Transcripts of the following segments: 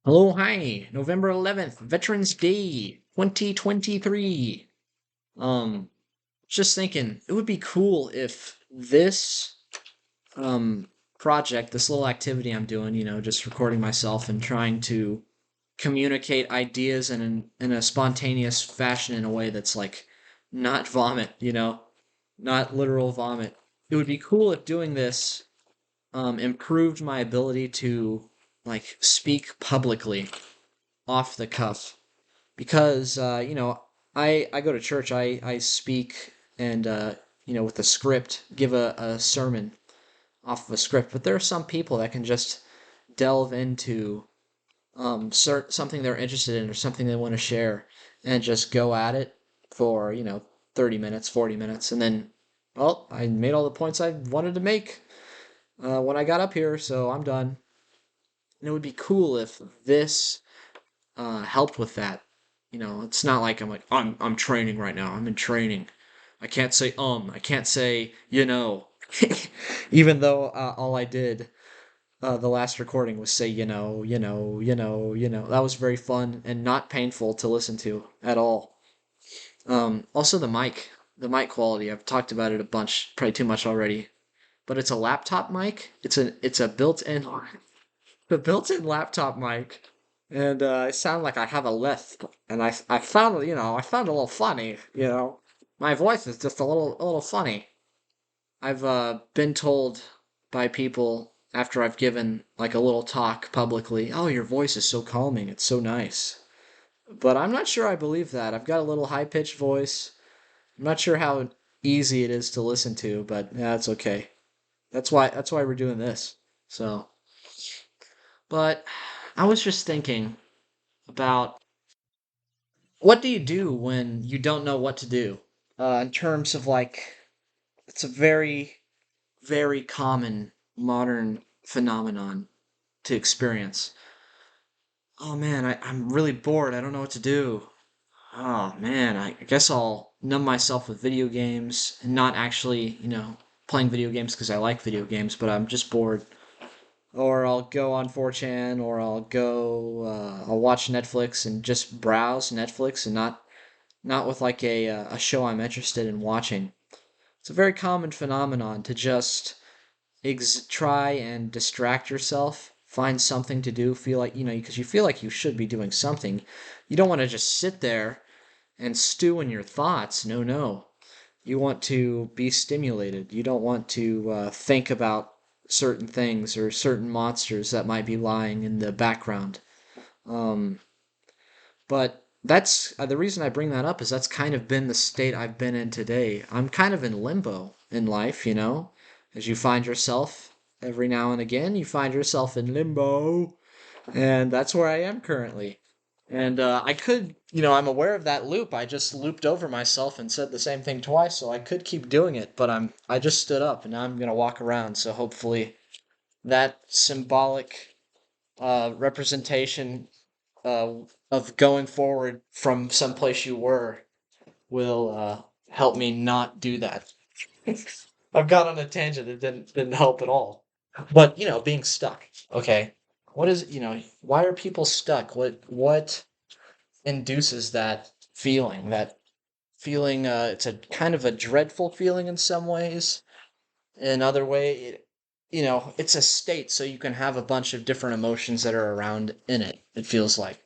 Hello, hi. November 11th, Veterans Day 2023. Um, just thinking it would be cool if this um project, this little activity I'm doing, just recording myself and trying to communicate ideas in a spontaneous fashion in a way that's like not vomit, not literal vomit. It would be cool if doing this improved my ability to like speak publicly off the cuff because I go to church. I speak and with a script give a sermon off of a script. But there are some people that can just delve into something they're interested in or something they want to share and just go at it for 30 minutes, 40 minutes, and then well, I made all the points I wanted to make when I got up here, so I'm done. And it would be cool if this helped with that. It's not like I'm training right now. I'm in training. I can't say I can't say even though all I did the last recording was say That was very fun and not painful to listen to at all. Also the mic quality. I've talked about it a bunch, probably too much already. But it's a laptop mic. It's a built-in the built-in laptop mic, and I sound like I have a lisp. And I found I found a little funny. My voice is just a little funny. I've been told by people after I've given like a little talk publicly, "Oh, your voice is so calming. It's so nice." But I'm not sure I believe that. I've got a little high-pitched voice. I'm not sure how easy it is to listen to, but yeah, it's okay. That's why we're doing this. So, but I was just thinking about what do you do when you don't know what to do? In terms of like, it's a very, very common modern phenomenon to experience. Oh man, I'm really bored. I don't know what to do. Oh man, I guess I'll numb myself with video games and not actually, playing video games because I like video games, but I'm just bored. Or I'll go on 4chan, or I'll watch Netflix and just browse Netflix and not with like a show I'm interested in watching. It's a very common phenomenon to just try and distract yourself, find something to do, feel like, because you feel like you should be doing something. You don't want to just sit there and stew in your thoughts. No, no. You want to be stimulated. You don't want to think about certain things or certain monsters that might be lying in the background. Um, but that's the reason I bring that up is that's kind of been the state I've been in today. I'm kind of in limbo in life, as you find yourself every now and again, you find yourself in limbo, and that's where I am currently. And I could, I'm aware of that loop. I just looped over myself and said the same thing twice, so I could keep doing it, but I just stood up and now I'm gonna walk around. So hopefully that symbolic representation uh, of going forward from someplace you were will help me not do that. I've got on a tangent that didn't help at all. But being stuck. Okay, what is why are people stuck? What induces that feeling? That feeling. It's a kind of a dreadful feeling in some ways. In other way, it's a state, so you can have a bunch of different emotions that are around in it. It feels like.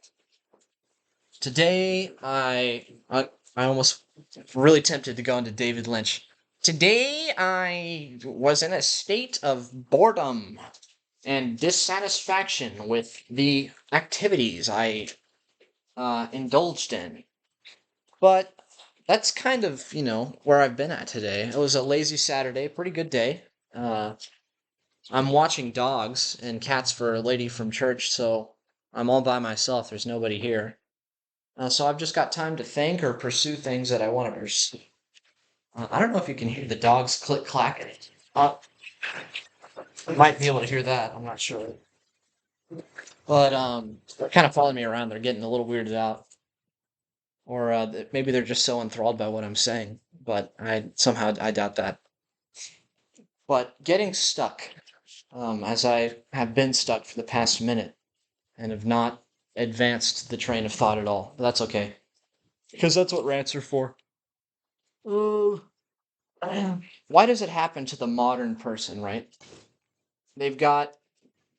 Today, I almost really tempted to go into David Lynch. Today, I was in a state of boredom and dissatisfaction with the activities I indulged in. But that's kind of, where I've been at today. It was a lazy Saturday, pretty good day. Uh, I'm watching dogs and cats for a lady from church, so I'm all by myself. There's nobody here. So I've just got time to think or pursue things that I want to pursue. I don't know if you can hear the dogs click clacking. Uh, you might be able to hear that. I'm not sure. But they're kind of following me around. They're getting a little weirded out, or maybe they're just so enthralled by what I'm saying. But I doubt that. But getting stuck, as I have been stuck for the past minute, and have not advanced the train of thought at all. But that's okay. Because that's what rants are for. Uh, why does it happen to the modern person, right? They've got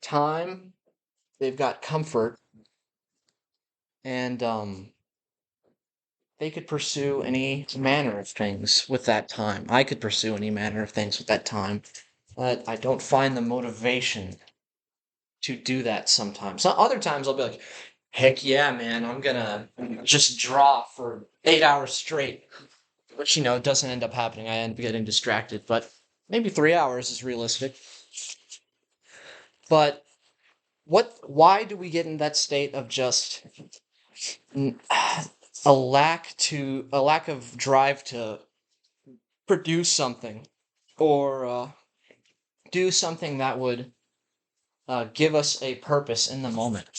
time, they've got comfort, and they could pursue any manner of things with that time. I could pursue any manner of things with that time, but I don't find the motivation to do that sometimes. So other times I'll be like, heck yeah, man, I'm gonna just draw for 8 hours straight. Which, doesn't end up happening. I end up getting distracted, but maybe 3 hours is realistic. But why do we get in that state of just a lack of drive to produce something or do something that would give us a purpose in the moment,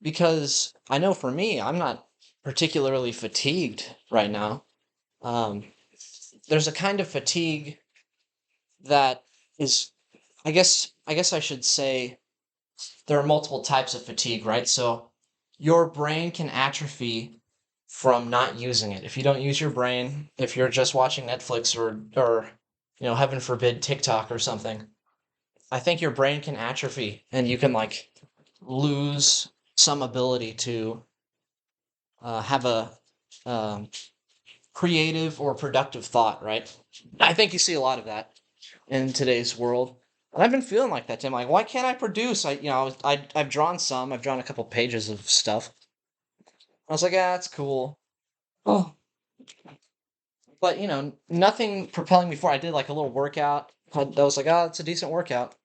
Because I know for me, I'm not particularly fatigued right now. Um, there's a kind of fatigue that is, I guess I should say there are multiple types of fatigue, right? So your brain can atrophy from not using it. If you don't use your brain, if you're just watching Netflix or heaven forbid TikTok or something, I think your brain can atrophy and you can like lose some ability to have a um, creative or productive thought, right? I think you see a lot of that in today's world. And I've been feeling like that, Tim. Like, why can't I produce? I've drawn some. I've drawn a couple pages of stuff. I was like, that's cool. Oh, but nothing propelling me forward. I did like a little workout. I was like, oh, it's a decent workout,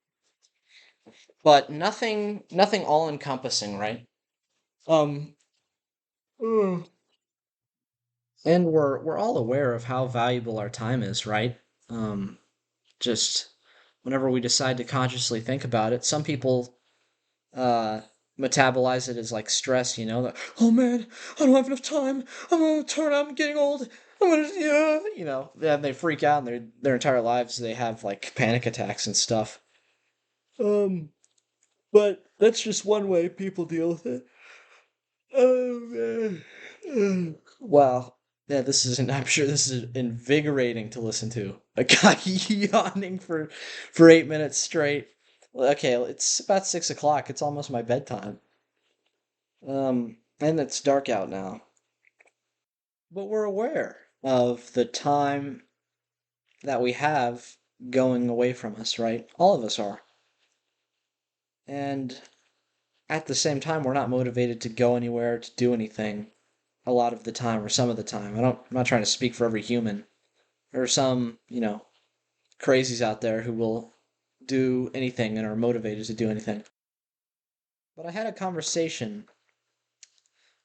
but nothing all encompassing, right? Um, mm. And we're all aware of how valuable our time is, right? Um, just whenever we decide to consciously think about it, some people uh metabolize it as like stress, that, oh man, I don't have enough time. I'm gonna turn out, I'm getting old. I'm gonna, yeah, they freak out and their entire lives they have like panic attacks and stuff. Um, but that's just one way people deal with it. Oh man. Wow. Yeah, I'm sure this is invigorating to listen to. A guy yawning for 8 minutes straight. Okay, it's about 6 o'clock. It's almost my bedtime. And it's dark out now. But we're aware of the time that we have going away from us, right? All of us are. And at the same time, we're not motivated to go anywhere, to do anything a lot of the time or some of the time. I'm not trying to speak for every human. There are some, crazies out there who will do anything and are motivated to do anything. But I had a conversation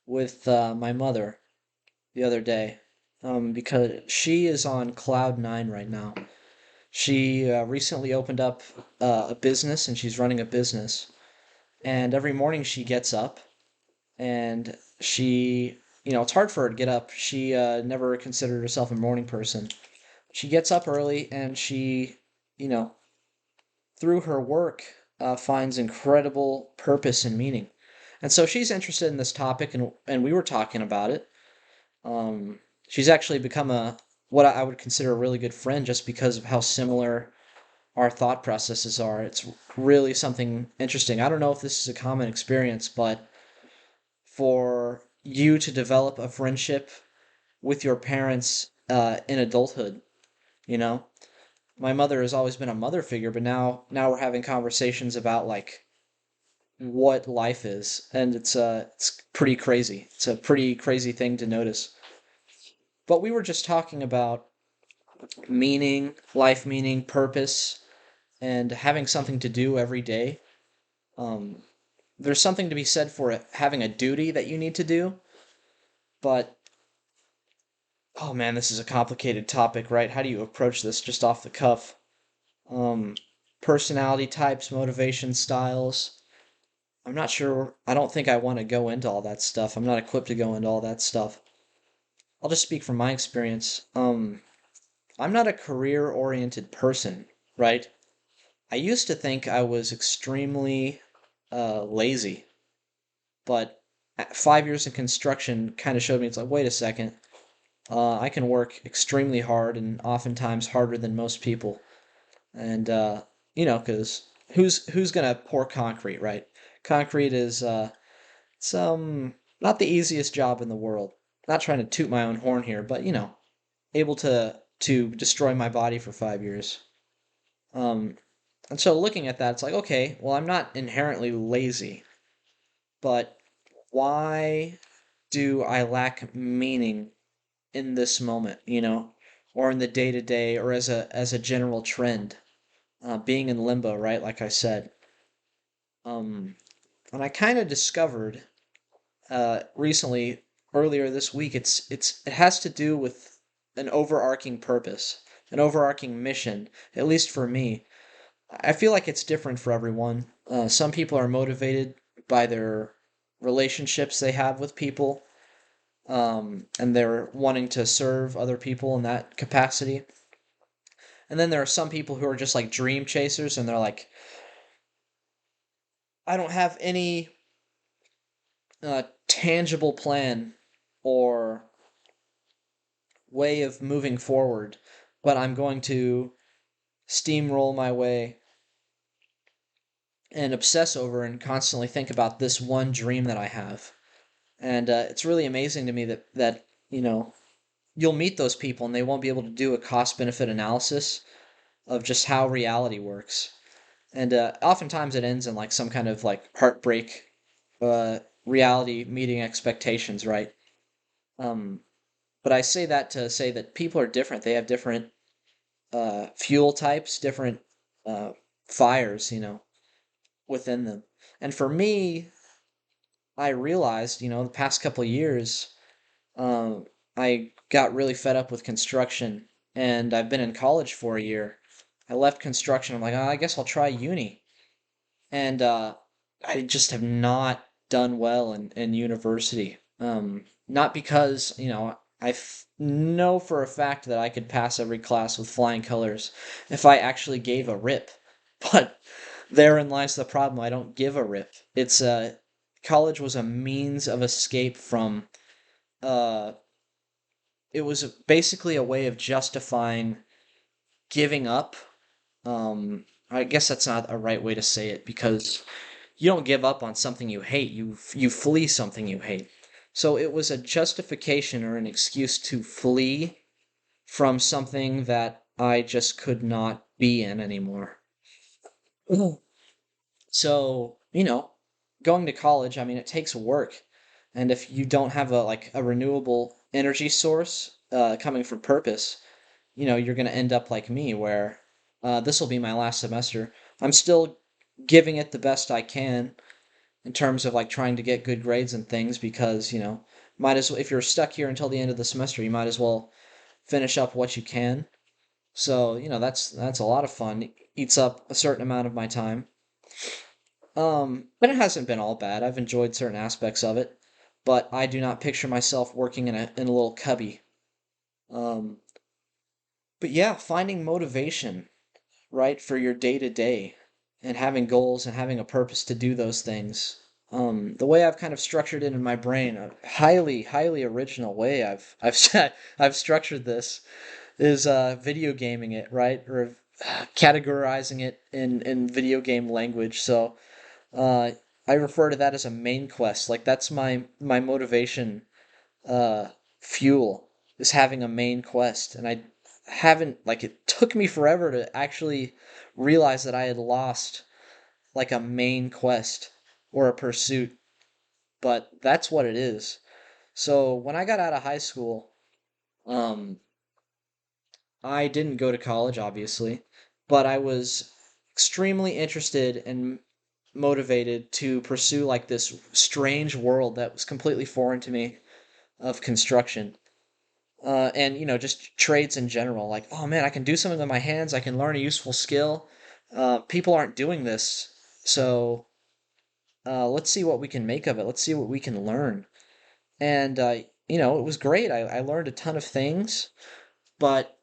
with my mother the other day because she is on cloud nine right now. She recently opened up a business and she's running a business. And every morning she gets up and it's hard for her to get up. She never considered herself a morning person. She gets up early and she, you know, through her work, finds incredible purpose and meaning. And so she's interested in this topic, and we were talking about it. Um, she's actually become what I would consider a really good friend just because of how similar our thought processes are. It's really something interesting. I don't know if this is a common experience, but for you to develop a friendship with your parents in adulthood, you know, my mother has always been a mother figure, but now we're having conversations about like what life is, and it's pretty crazy. It's a pretty crazy thing to notice. But we were just talking about meaning, life meaning, purpose, and having something to do every day. Um, there's something to be said for it, having a duty that you need to do, but oh man, this is a complicated topic, right? How do you approach this just off the cuff? Um, personality types, motivation styles. I'm not sure. I don't think I want to go into all that stuff. I'm not equipped to go into all that stuff. I'll just speak from my experience. I'm not a career oriented person, right? I used to think I was extremely lazy. But 5 years in construction kind of showed me it's like, wait a second, I can work extremely hard and oftentimes harder than most people. And because who's gonna pour concrete, right? Concrete is some not the easiest job in the world. Not trying to toot my own horn here, but able to destroy my body for 5 years. Um, and so looking at that, it's like, okay, well, I'm not inherently lazy, but why do I lack meaning in this moment, or in the day to day, or as a general trend, being in limbo, right? Like I said, um, and I kind of discovered recently, earlier this week, it has to do with an overarching purpose, an overarching mission, at least for me. I feel like it's different for everyone. Some people are motivated by their relationships they have with people, and they're wanting to serve other people in that capacity. And then there are some people who are just like dream chasers, and they're like, I don't have any tangible plan or way of moving forward, but I'm going to steamroll my way and obsess over and constantly think about this one dream that I have. And it's really amazing to me that you'll meet those people and they won't be able to do a cost benefit analysis of just how reality works. And oftentimes it ends in like some kind of like heartbreak, reality meeting expectations, right? Um, but I say that to say that people are different. They have different fuel types, different uh, fires, within them. And for me, I realized, the past couple of years, um, I got really fed up with construction, and I've been in college for a year. I left construction. I'm like, oh, I guess I'll try uni, and I just have not done well in university. Not because know for a fact that I could pass every class with flying colors if I actually gave a rip, but therein lies the problem. I don't give a rip. It's college was a means of escape from uh it was basically a way of justifying giving up. I guess that's not a right way to say it because you don't give up on something you hate. You flee something you hate. So it was a justification or an excuse to flee from something that I just could not be in anymore. Mhm. So, going to college, I mean, it takes work. And if you don't have a renewable energy source coming from purpose, you're going to end up like me, where this will be my last semester. I'm still giving it the best I can in terms of like trying to get good grades and things because, might as well, if you're stuck here until the end of the semester, you might as well finish up what you can. So, that's a lot of fun. It eats up a certain amount of my time. But it hasn't been all bad. I've enjoyed certain aspects of it, but I do not picture myself working in a little cubby. Um, but yeah, finding motivation, right, for your day to day and having goals and having a purpose to do those things. The way I've kind of structured it in my brain, a highly, highly original way I've structured this is video gaming it, right? Or categorizing it in video game language. So uh, I refer to that as a main quest. Like that's my motivation uh, fuel is having a main quest, and I haven't like it took me forever to actually realize that I had lost like a main quest or a pursuit, but that's what it is. So when I got out of high school, um, I didn't go to college, obviously, but I was extremely interested and motivated to pursue like this strange world that was completely foreign to me of construction. And just trades in general. Like, oh man, I can do something with my hands. I can learn a useful skill. People aren't doing this, so let's see what we can make of it. Let's see what we can learn. And it was great. I learned a ton of things, but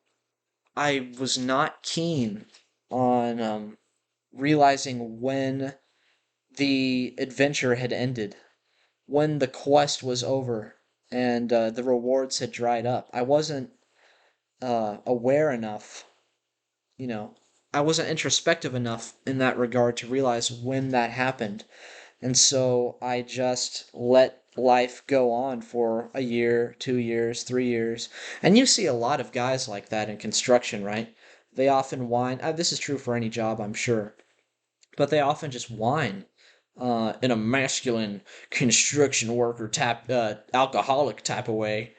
I was not keen on realizing when the adventure had ended. when the quest was over and the rewards had dried up. I wasn't aware enough, you know, I wasn't introspective enough in that regard to realize when that happened. And so I just let life go on for a year, 2 years, 3 years. And you see a lot of guys like that in construction, right? They often whine. This is true for any job, I'm sure, but they often just whine in a masculine construction worker type, alcoholic type of way.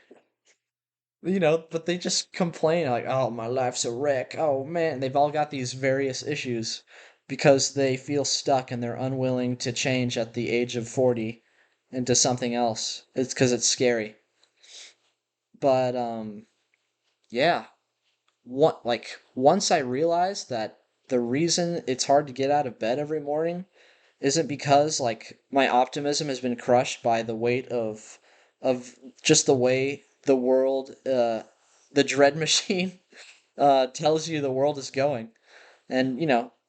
But they just complain like, "Oh, my life's a wreck. Oh man," they've all got these various issues because they feel stuck and they're unwilling to change at the age of 40 into something else. It's because it's scary. But yeah, once I realized that the reason it's hard to get out of bed every morning isn't because like my optimism has been crushed by the weight of just the way the world, the dread machine tells you the world is going. And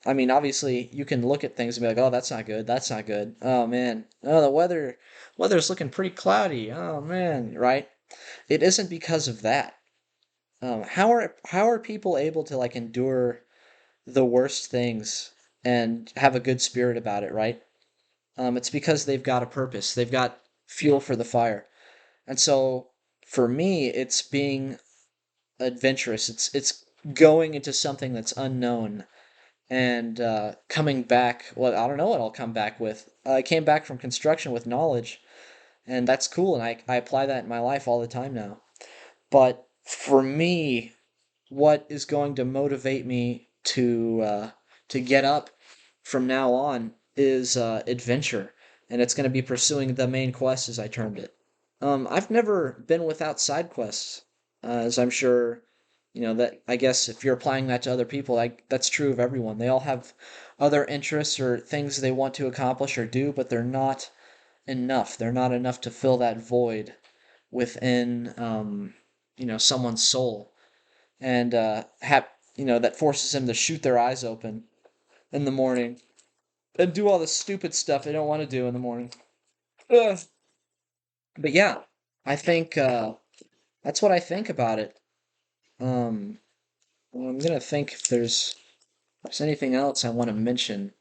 I mean, obviously you can look at things and be like, oh, that's not good, that's not good, oh man, oh, the weather's looking pretty cloudy, oh man, right? It isn't because of that. How are people able to like endure the worst things and have a good spirit about it, right? It's because they've got a purpose. They've got fuel for the fire. And so for me, it's being adventurous. It's going into something that's unknown and coming back. Well, I don't know what I'll come back with. I came back from construction with knowledge, and that's cool. And I apply that in my life all the time now. But for me, what is going to motivate me to get up from now on is adventure, and it's going to be pursuing the main quest, as I termed it. I've never been without side quests, as I'm sure that. I guess if you're applying that to other people, that's true of everyone. They all have other interests or things they want to accomplish or do, but they're not enough. They're not enough to fill that void within someone's soul and that forces them to shoot their eyes open in the morning and do all the stupid stuff they don't want to do in the morning. Ugh. But yeah, I think that's what I think about it. Um, well, I'm gonna think if there's anything else I want to mention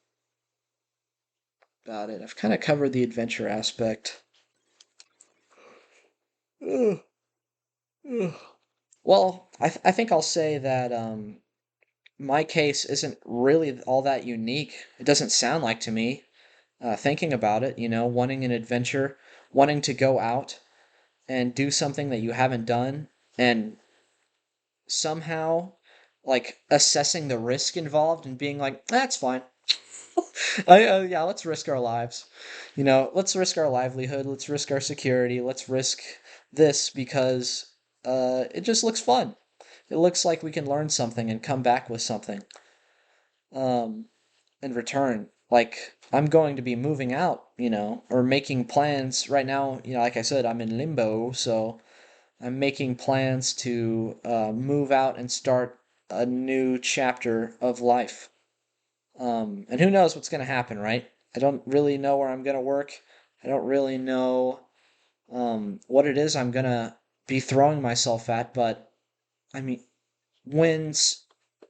about it. I've kind of covered the adventure aspect. Ugh, ugh. Well, I think I'll say that my case isn't really all that unique. It doesn't sound like to me. Thinking about it, wanting an adventure, wanting to go out and do something that you haven't done, and somehow like assessing the risk involved and being like, that's fine. Yeah, let's risk our lives. Let's risk our livelihood. Let's risk our security. Let's risk this because it just looks fun. It looks like we can learn something and come back with something. Um, in return. Like I'm going to be moving out, or making plans right now. Like I said, I'm in limbo, so I'm making plans to move out and start a new chapter of life. And who knows what's going to happen, right? I don't really know where I'm going to work. I don't really know what it is I'm going to be throwing myself at, but I mean, when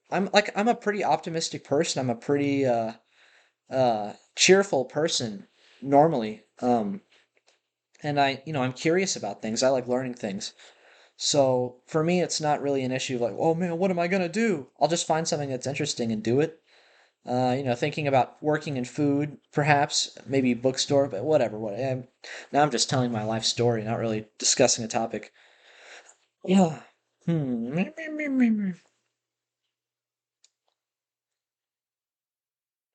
I'm a pretty optimistic person. I'm a pretty cheerful person normally. And I'm curious about things. I like learning things. So for me, it's not really an issue of like, oh man, what am I gonna do? I'll just find something that's interesting and do it. Thinking about working in food, perhaps, maybe bookstore, but whatever. Now I'm just telling my life story, not really discussing a topic. Yeah. Hmm.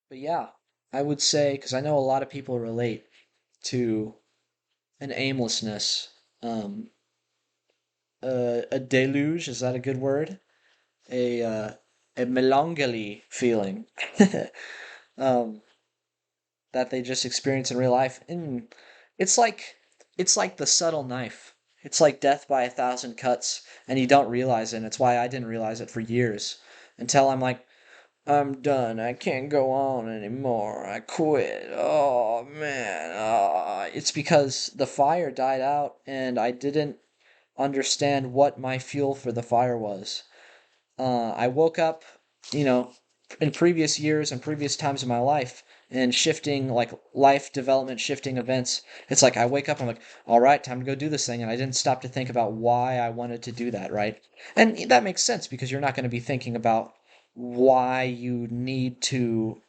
But yeah, I would say, because I know a lot of people relate to an aimlessness. Um, a deluge, is that a good word? A melancholy feeling um, that they just experience in real life. And it's like it's like the subtle knife. It's like death by a thousand cuts, and you don't realize it. And it's why I didn't realize it for years until I'm like, I'm done. I can't go on anymore. I quit. Oh man. It's because the fire died out and I didn't understand what my fuel for the fire was. I woke up, you know, in previous years and previous times in my life and shifting like life development, shifting events. It's like I wake up, I'm like, all right, time to go do this thing. And I didn't stop to think about why I wanted to do that, right? And that makes sense because you're not going to be thinking about why you need to,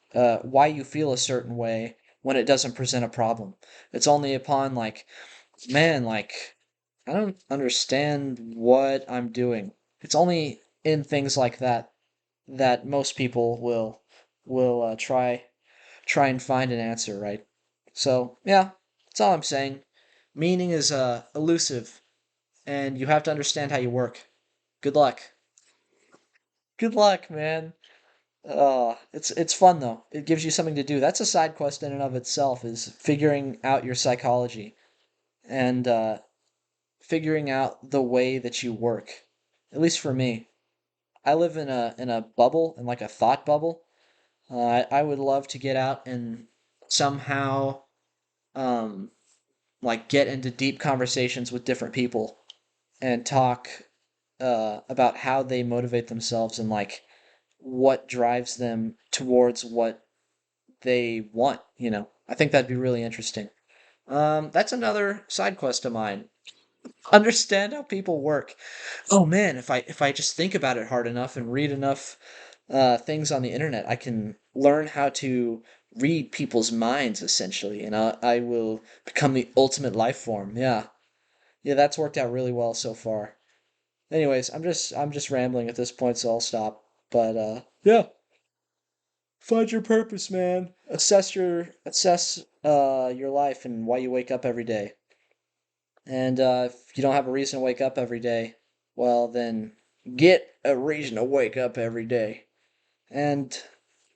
why you feel a certain way when it doesn't present a problem. It's only upon like, man, like, I don't understand what I'm doing. It's only in things like that that most people will try and find an answer, right? So yeah, that's all I'm saying. Meaning is elusive, and you have to understand how you work. Good luck. Good luck, man. It's fun though. It gives you something to do. That's a side quest in and of itself, is figuring out your psychology and figuring out the way that you work. At least for me, I live in a bubble, in like a thought bubble. I would love to get out and somehow um, like get into deep conversations with different people and talk about how they motivate themselves and like what drives them towards what they want. I think that'd be really interesting. That's another side quest of mine. Understand how people work. Oh man, if I just think about it hard enough and read enough things on the internet, I can learn how to read people's minds essentially, and I will become the ultimate life form. Yeah, yeah, that's worked out really well so far. Anyways, I'm just rambling at this point, so I'll stop. But yeah, find your purpose, man. Assess your life and why you wake up every day. And if you don't have a reason to wake up every day, well, then get a reason to wake up every day. And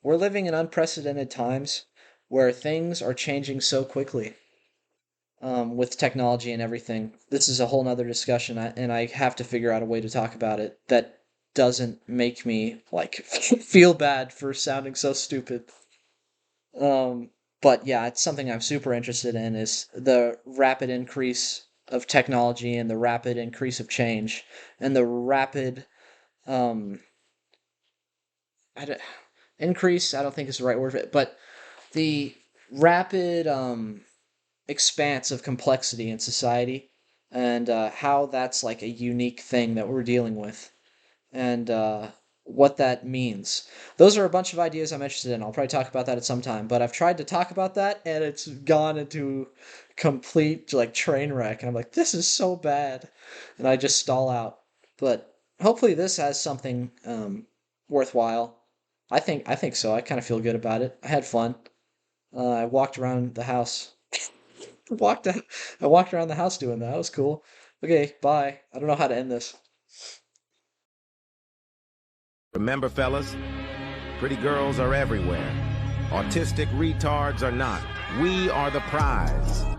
we're living in unprecedented times where things are changing so quickly with technology and everything. This is a whole nother discussion, and I have to figure out a way to talk about it that doesn't make me like feel bad for sounding so stupid. But yeah, it's something I'm super interested in is the rapid increase of technology and the rapid increase of change and the rapid um I don't, increase, I don't think is the right word for it, but the rapid expanse of complexity in society and how that's like a unique thing that we're dealing with and what that means. Those are a bunch of ideas I'm interested in. I'll probably talk about that at some time, but I've tried to talk about that and it's gone into complete like train wreck and I'm like this is so bad and I just stall out. But hopefully this has something worthwhile. I think so. I kind of feel good about it. I had fun. I walked around the house. walked out, I walked around the house doing that. That was cool. Okay, bye. I don't know how to end this. Remember, fellas, pretty girls are everywhere. Autistic retards are not. We are the prize.